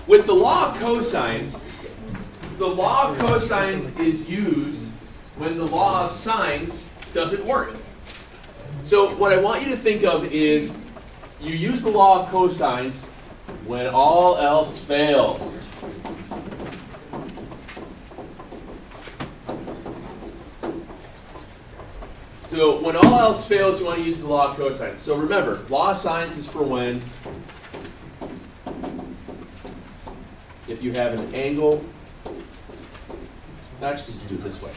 with the law of cosines, the law of cosines is used when the law of sines doesn't work. So what I want you to think of is you use the law of cosines when all else fails. So when all else fails, you want to use the law of cosines. So remember, law of sines is for when if you have an angle, actually just do it this way.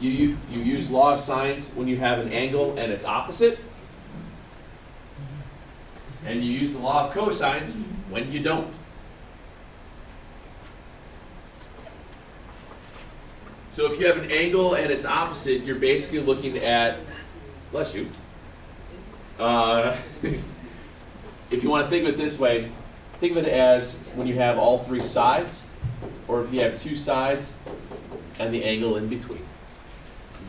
You use law of sines when you have an angle and its opposite. And you use the law of cosines when you don't. So if you have an angle and its opposite, you're basically looking at, bless you. If you want to think of it this way, think of it as when you have all three sides, or if you have two sides and the angle in between.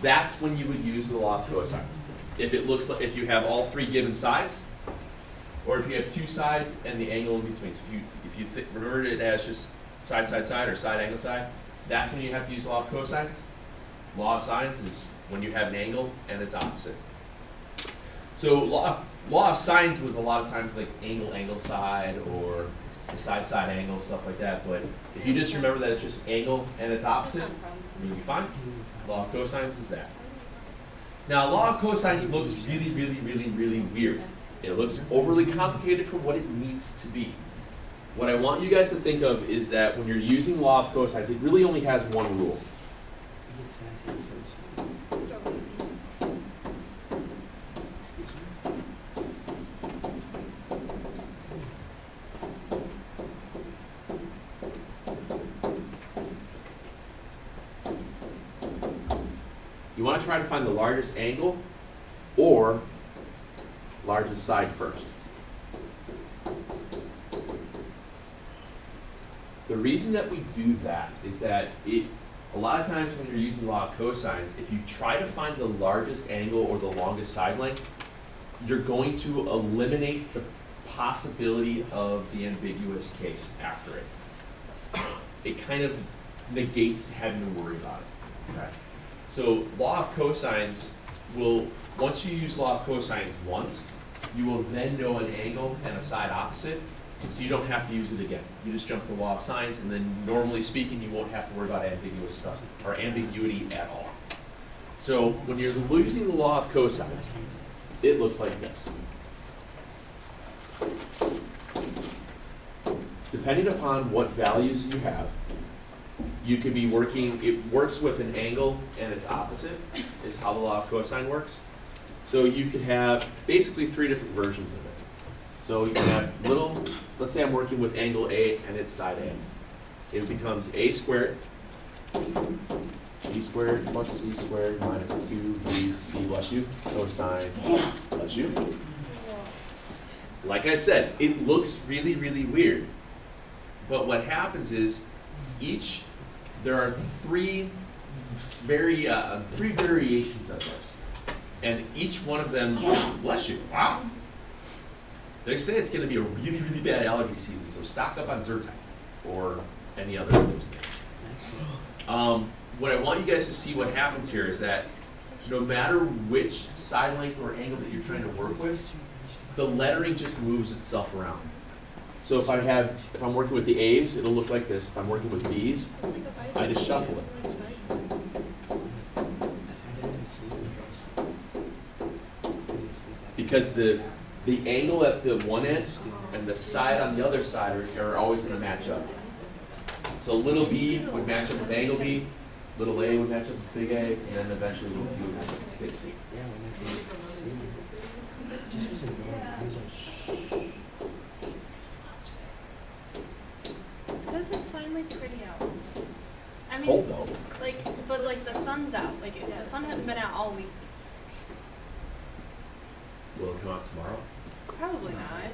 That's when you would use the law of cosines. If it looks like if you have all three given sides, or if you have two sides and the angle in between. So if you remember it as just side, side, side, or side, angle, side, that's when you have to use the law of cosines. Law of sines is when you have an angle and its opposite. So law of sines was a lot of times like angle, angle, side, or the side, side, angle, stuff like that. But if you just remember that it's just angle and its opposite, you'll be fine. Law of cosines is that. Now, law of cosines looks really, really, really, really weird. It looks overly complicated for what it needs to be. What I want you guys to think of is that when you're using law of cosines, it really only has one rule. You want to try to find the largest angle or largest side first. The reason that we do that is that a lot of times when you're using law of cosines, if you try to find the largest angle or the longest side length, you're going to eliminate the possibility of the ambiguous case after it. It kind of negates having to worry about it. Okay? So law of cosines will, once you use law of cosines once, you will then know an angle and a side opposite, so you don't have to use it again. You just jump to law of sines, and then normally speaking, you won't have to worry about ambiguous stuff, or ambiguity at all. So when you're using the law of cosines, it looks like this. Depending upon what values you have, you could be working, it works with an angle and its opposite, is how the law of cosine works. So you could have basically three different versions of it. So you can have let's say I'm working with angle A and its side A. It becomes A squared, B squared plus C squared minus 2BC, bless you, cosine, bless you. Like I said, it looks really, really weird. But what happens is there are three variations of this. And each one of them, bless you, wow. They say it's going to be a really, really bad allergy season, so stock up on Zyrtec or any other of those things. What I want you guys to see what happens here is that no matter which side length or angle that you're trying to work with, the lettering just moves itself around. So if I'm working with the A's, it'll look like this. If I'm working with B's, I just shuffle it. Because the angle at the one end and the side on the other side are always going to match up. So little b would match up with angle B, little a would match up with big A, and then eventually little c would match up with big C. It's because it's finally pretty out. It's cold though. But the sun's out. The sun hasn't been out all week. Will it come out tomorrow? Probably not.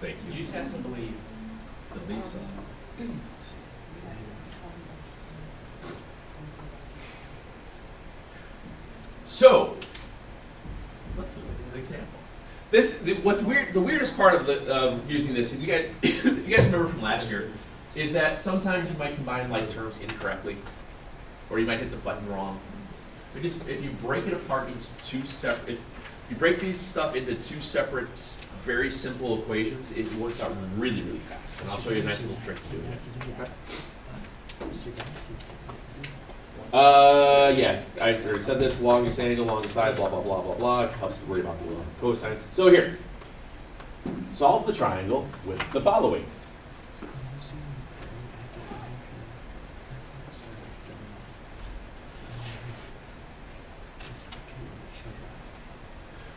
Thank you. You just have to believe. The Lisa. So, let's look at an example. What's weird, the weirdest part of using this, if you guys, if you guys remember from last year, is that sometimes you might combine like terms incorrectly, or you might hit the button wrong. If you break it apart into two separate, if you break these stuff into two separate, very simple equations, it works out really, really fast. And I'll show you a nice little trick to do it. Yeah, I already said this, longest angle, longest side, blah, blah, blah, blah, blah. It helps to worry about the cosines. So here, solve the triangle with the following.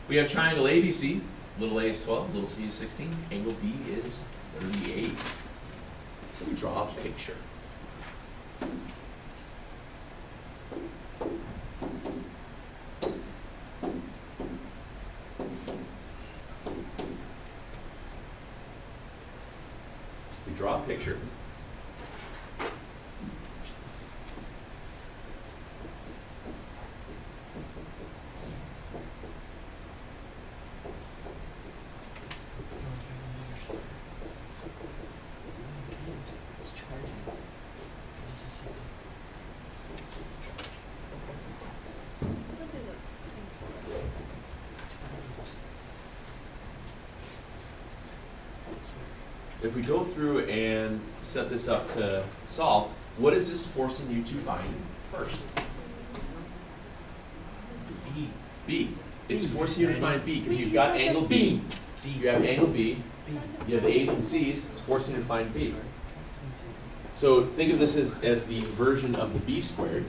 We have triangle ABC, little a is 12, little c is 16, angle B is 38. So we draw a picture. We draw a picture. What did it think for us? If we go through and set this up to solve, what is this forcing you to find first? B. It's forcing you to find B because you've got angle B. You have angle B. You have A's and C's. It's forcing you to find B. So think of this as the version of the B squared.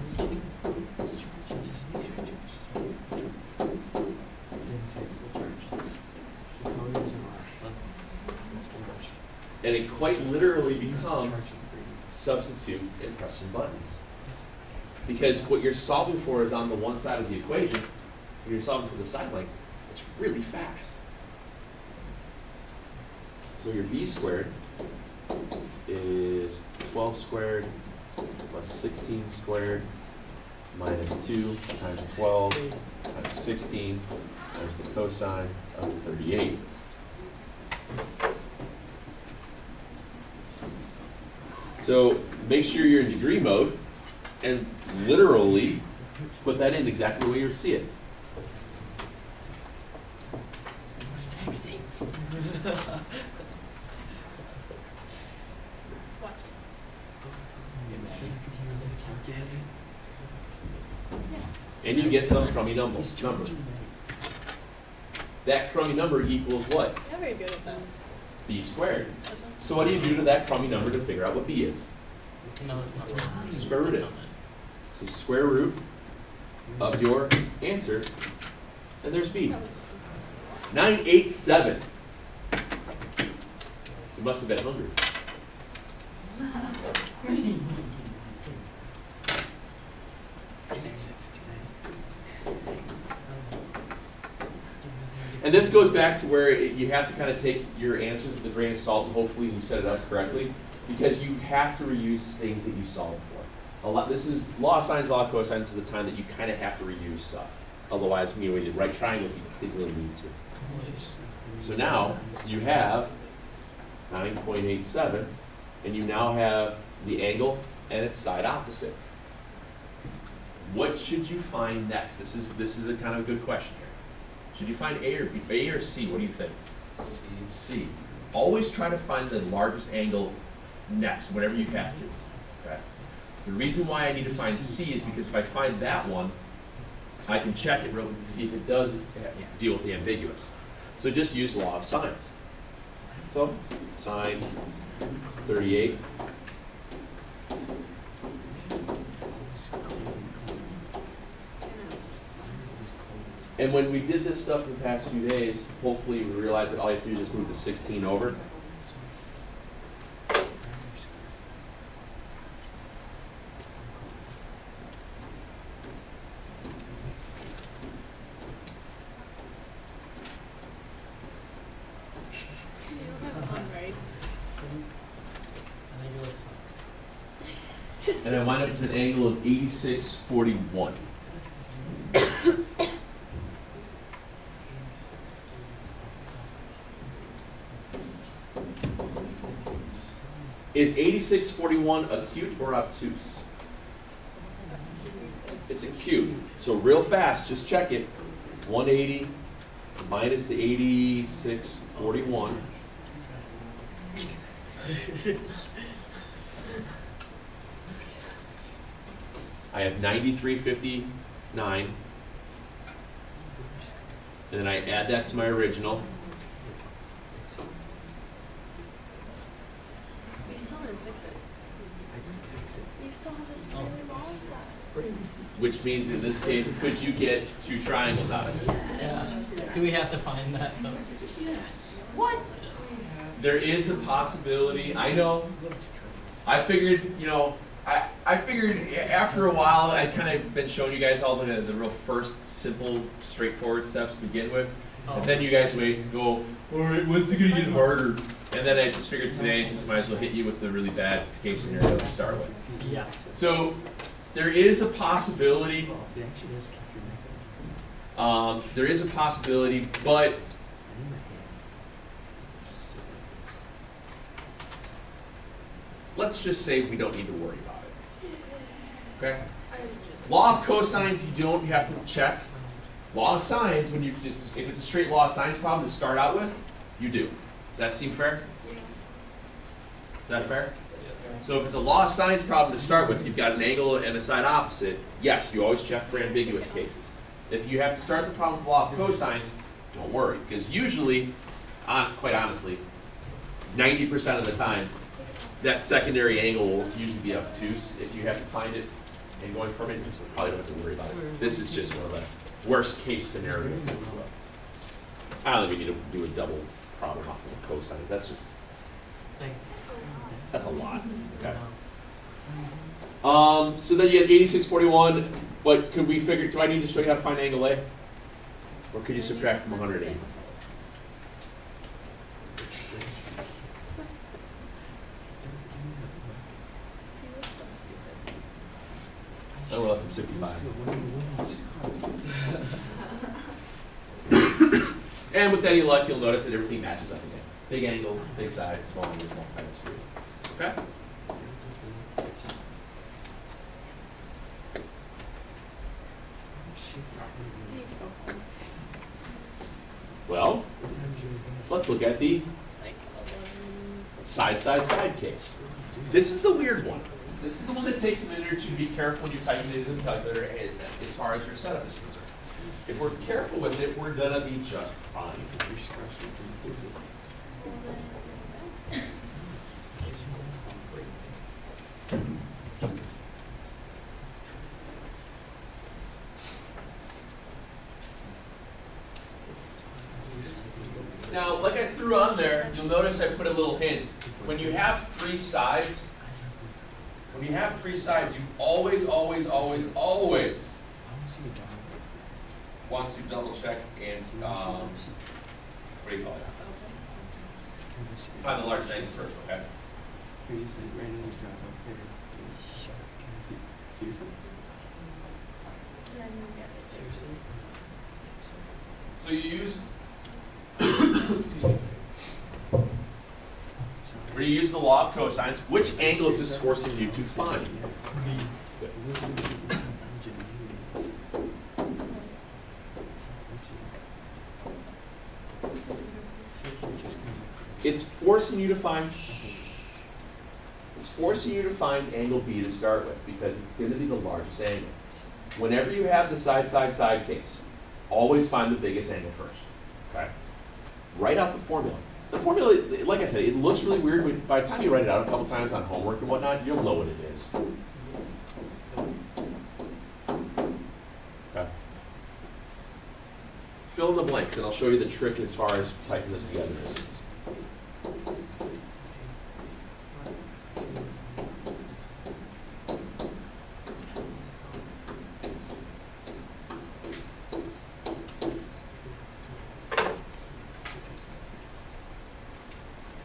And it quite literally becomes substitute and pressing buttons. Because what you're solving for is on the one side of the equation, and you're solving for the side length, it's really fast. So your B squared is 12 squared plus 16 squared minus 2 times 12 times 16 times the cosine of 38. So make sure you're in degree mode and literally put that in exactly the way you would see it. Watch. And you get some crummy number. That crummy number equals what? You're very good at this. B squared. This one? So what do you do to that crummy number to figure out what B is? Square root it. So square root of your answer, and there's B. That was 987. You must have been hungry. And this goes back to where you have to kind of take your answers with a grain of salt, and hopefully you set it up correctly, because you have to reuse things that you solved for. This is law of sines, law of cosines is the time that you kind of have to reuse stuff. Otherwise, when you did right triangles, you didn't really need to. So now you have 9.87, and you now have the angle and its side opposite. What should you find next? This is a kind of a good question here. Should you find A or B, A or C? What do you think? C. Always try to find the largest angle next, whenever you have to. Okay. The reason why I need to find C is because if I find that one, I can check it really to see if it does deal with the ambiguous. So just use law of sines. So sine 38. And when we did this stuff in the past few days, hopefully we realized that all you have to do is just move the 16 over. You don't have fun, right? And I wind up with an angle of 86.41. Is 8641 acute or obtuse? It's acute. So real fast, just check it. 180 minus the 8641. I have 9359. And then I add that to my original. You still didn't fix it. You still have this really long side. Which means in this case, could you get two triangles out of it? Yeah. Do we have to find that though? What? There is a possibility. I know. I figured, I figured after a while, I'd kind of been showing you guys all the real first simple, straightforward steps to begin with. And then you guys wait and go, all right, when's it going to get harder? And then I just figured today, just might as well hit you with the really bad case scenario to start with. Yeah. So there is a possibility. There is a possibility, but let's just say we don't need to worry about it. Okay? Law of cosines, you don't have to check. Law of sines, when you just, if it's a straight law of sines problem to start out with, you do. Does that seem fair? Is that fair? So if it's a law of sines problem to start with, you've got an angle and a side opposite, yes, you always check for ambiguous cases. If you have to start the problem with law of cosines, don't worry, because usually, quite honestly, 90% of the time, that secondary angle will usually be obtuse if you have to find it and going from it, you probably don't have to worry about it. This is just one of the worst case scenarios. I don't think we need to do a double problem off of cosine. That's just, that's a lot. Okay. So then you had 8641, but could we figure, do I need to show you how to find angle A? Or could you subtract from 180? I don't know from 65. And with any luck, you'll notice that everything matches up again. Big angle, big side, small angle, small side, screw. Okay? Well, let's look at the side case. This is the weird one. This is the one that takes a minute or two to be careful when you type it into the calculator as far as your setup is concerned. If we're careful with it, we're gonna be just fine. Now, like I threw on there, you'll notice I put a little hint. When you have three sides, you always want to double check and, what do you call it? Find the largest angle first, okay? So you use, when you use the law of cosines, which angle is this forcing you to find? It's forcing you to find angle B to start with because it's going to be the largest angle. Whenever you have the side case, always find the biggest angle first. Okay? Write out the formula. The formula, like I said, it looks really weird, but by the time you write it out a couple times on homework and whatnot, you'll know what it is. Okay. Fill in the blanks, and I'll show you the trick as far as typing this together is.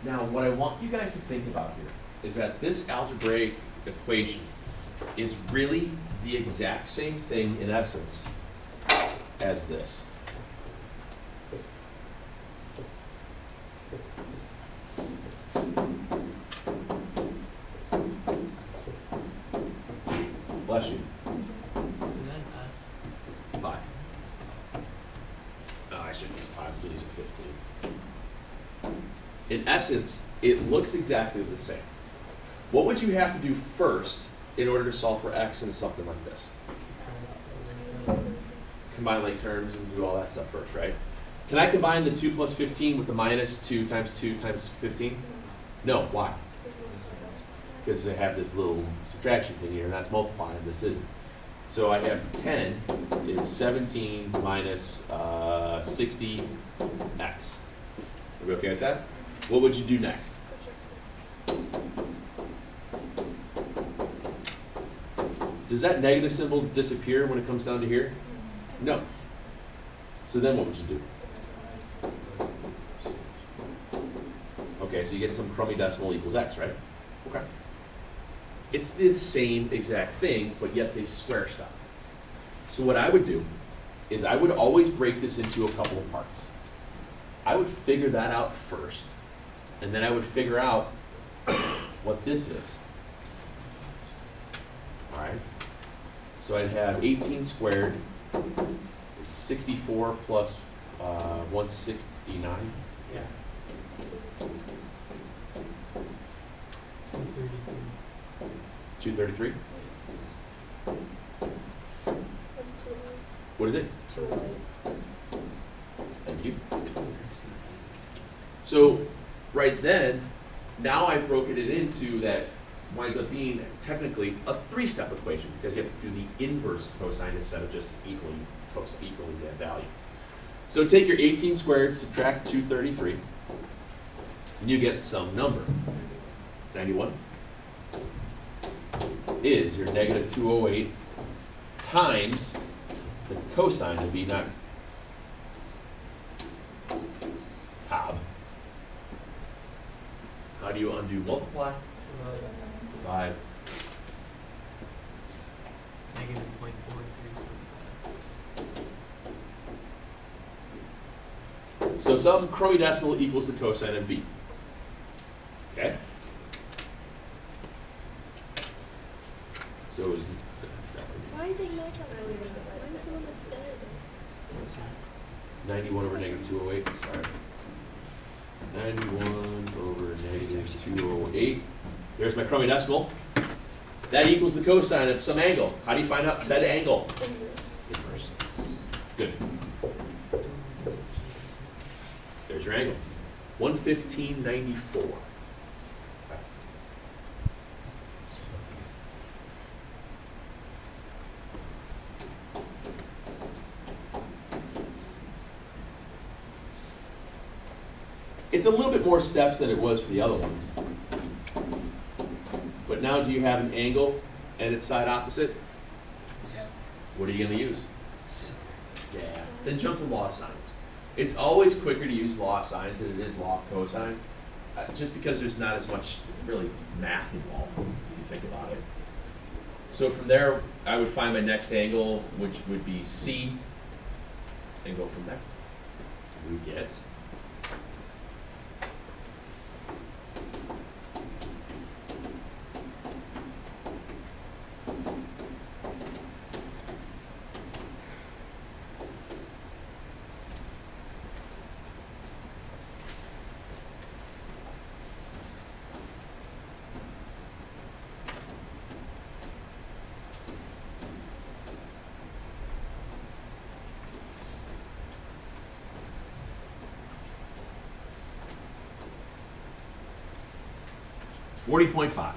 Now, what I want you guys to think about here is that this algebraic equation is really the exact same thing in essence as this. extra use 5, we'll use a 15. In essence, it looks exactly the same. What would you have to do first in order to solve for x in something like this? Combine like terms and do all that stuff first, right? Can I combine the 2 plus 15 with the minus 2 times 15? No, why? Because they have this little subtraction thing here, and that's multiplying, this isn't. So I have 10 is 17 minus 60x. Are we okay with that? What would you do next? Does that negative symbol disappear when it comes down to here? No. So then what would you do? Okay, so you get some crummy decimal equals x, right? Okay. It's the same exact thing, but yet they square stuff. So what I would do is I would always break this into a couple of parts. I would figure that out first, and then I would figure out what this is. All right? So I'd have 18 squared is 64 plus 169. Yeah. 233. That's too late. What is it? Too late. Thank you. So right then, now I've broken it into that winds up being technically a 3-step equation because you have to do the inverse cosine instead of just equaling that value. So take your 18 squared, subtract 233, and you get some number. 91 is your negative 208 times the cosine of B9. Cob. How do you undo multiply? Divide. Negative 0.43. So some crummy decimal equals the cosine of B. Okay? So is Why is it not calculating? Why is the one that's dead? 91 over negative 208, sorry. 91 over negative 208. There's my crummy decimal. That equals the cosine of some angle. How do you find out said angle? Inverse. Good. There's your angle. 115.94. It's a little bit more steps than it was for the other ones. But now do you have an angle and its side opposite? What are you going to use? Yeah. Then jump to law of sines. It's always quicker to use law of sines than it is law of cosines, just because there's not as much really math involved if you think about it. So from there, I would find my next angle, which would be C, and go from there. So we get 40.5.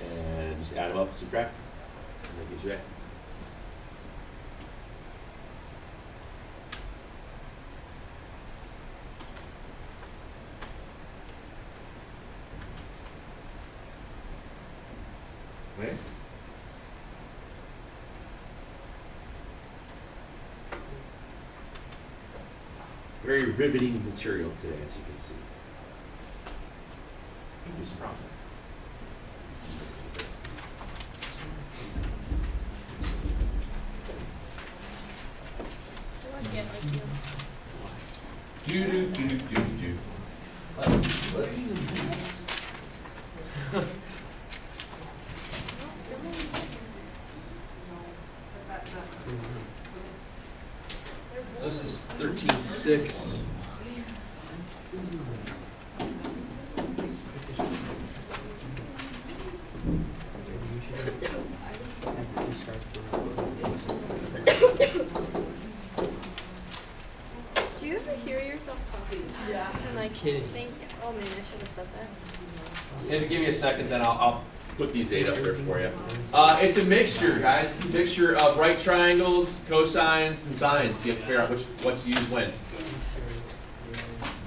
And just add them up, subtract, and that gives you that. Okay. Very riveting material today, as you can see. Give me some problem. Do. Let's. 13.6. Do you ever hear yourself talk sometimes? And like kidding. think, oh man, I should have said that. If you give me a second, then I'll put these 8 up there for you. It's a mixture, guys. It's a mixture of right triangles, cosines, and sines. You have to figure out what to use when.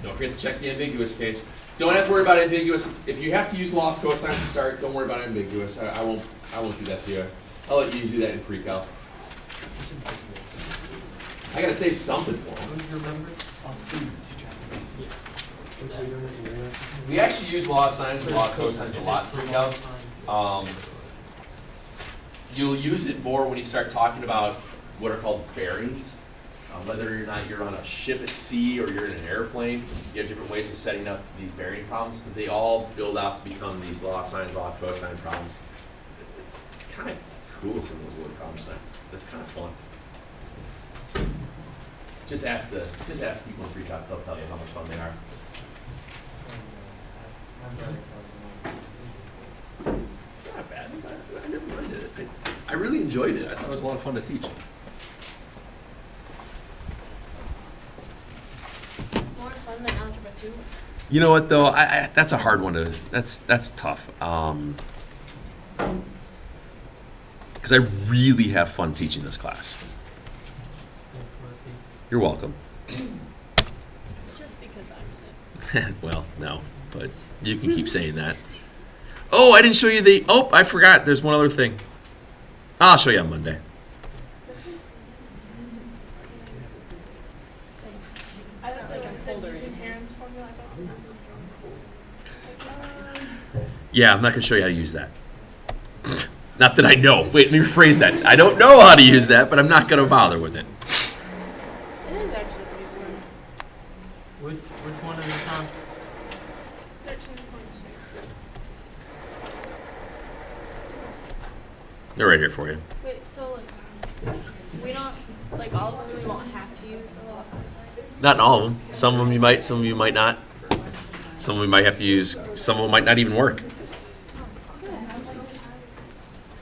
Don't forget to check the ambiguous case. Don't have to worry about ambiguous. If you have to use law of cosine to start, don't worry about ambiguous. I won't do that to you. I'll let you do that in pre-cal. I gotta save something for them. We actually use law of sines and law of cosines a lot in pre-cal. You'll use it more when you start talking about what are called bearings. Whether or not you're on a ship at sea or you're in an airplane, you have different ways of setting up these bearing problems, but they all build out to become these law of sines, law of cosine problems. It's kind of cool, some of those word problems. That's kind of fun. Just ask people in pre-calc, they'll tell you how much fun they are. Not bad. I never minded it. I really enjoyed it. I thought it was a lot of fun to teach. More fun than algebra 2. You know what though? I that's a hard one to. That's tough. Because I really have fun teaching this class. You're welcome. It's just because I'm in it. Well, no, but you can keep saying that. Oh, I didn't show you the. Oh, I forgot. There's one other thing. I'll show you on Monday. Thanks. I thought like I'm older. Using Heron's formula. I thought sometimes. Yeah, I'm not going to show you how to use that. Not that I know. Wait, let me rephrase that. I don't know how to use that, but I'm not going to bother with it. It is actually pretty fun. Which one are you on? 13.6. They're right here for you. Wait, so like, we don't, like all of them, we won't have to use the law of cosines? Not in all of them. Some of them you might, some of you might not. Some of them might have to use, some of them might not even work.